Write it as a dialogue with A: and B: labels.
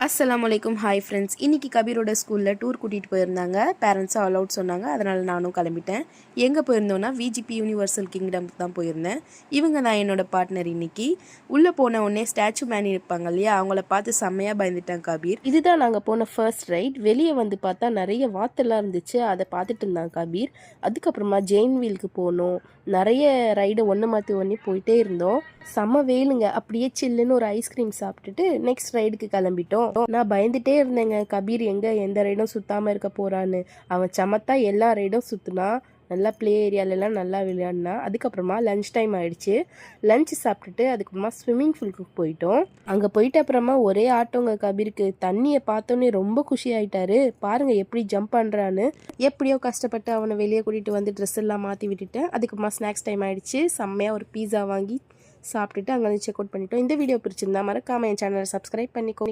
A: அஸ்ஸலாமலைக்கும். Hi friends. இன்றைக்கி கபீரோட ஸ்கூலில் tour கூட்டிகிட்டு போயிருந்தாங்க. பேரண்ட்ஸாக அலவுட் சொன்னாங்க. அதனால் நானும் கிளம்பிட்டேன். எங்கே போயிருந்தோன்னா விஜிபி யூனிவர்சல் கிங்டம்க்கு தான் போயிருந்தேன். இவங்க தான் என்னோடய பார்ட்னர். இன்றைக்கி உள்ளே போன உடனே ஸ்டாச்சு மேன் இருப்பாங்க இல்லையா, அவங்கள பார்த்து செம்மையாக பயந்துட்டாங்க கபீர். இதுதான் நாங்கள் போன ஃபர்ஸ்ட் ரைட். வெளியே வந்து பார்த்தா நிறைய வாத்தெல்லாம் இருந்துச்சு. அதை பார்த்துட்டு இருந்தாங்க கபீர். அதுக்கப்புறமா ஜெயின் வீலுக்கு போனோம். நிறைய ரைடு ஒன்று மாற்றி ஒன்று போயிட்டே இருந்தோம். செம்ம வெயிலுங்க. அப்படியே சில்லுன்னு ஒரு ஐஸ்கிரீம் சாப்பிட்டுட்டு நெக்ஸ்ட் ரைடுக்கு கிளம்பிட்டோம். நான் பயந்துட்டே இருந்தேங்க, கபீர் எந்த ரைடும் சுத்தாமல் இருக்க போறான்னு. அவன் சமத்தா எல்லா ரைடும் சுற்றுனா. நல்லா ப்ளே ஏரியாலெலாம் நல்லா விளையாடினா. அதுக்கப்புறமா லன்ச் டைம் ஆகிடுச்சு. லன்ச் சாப்பிட்டுட்டு அதுக்கப்புறமா ஸ்விம்மிங் பூலுக்கு போயிட்டோம். அங்கே போயிட்டு அப்புறமா ஒரே ஆட்டோங்க கபீருக்கு. தண்ணியை பார்த்தோன்னே ரொம்ப குஷி ஆகிட்டாரு. பாருங்கள் எப்படி ஜம்ப் பண்ணுறான்னு. எப்படியோ கஷ்டப்பட்டு அவனை வெளியே கூட்டிகிட்டு வந்து ட்ரெஸ் எல்லாம் மாற்றி விட்டுட்டேன். அதுக்கப்புறமா ஸ்நாக்ஸ் டைம் ஆகிடுச்சு. செம்மையாக ஒரு பீஸா வாங்கி சாப்பிட்டுட்டு அங்கே செக் அவுட் பண்ணிட்டோம். இந்த வீடியோ பிடிச்சிருந்தா மறக்காமல் என் சேனலை சப்ஸ்கிரைப் பண்ணிக்கோ.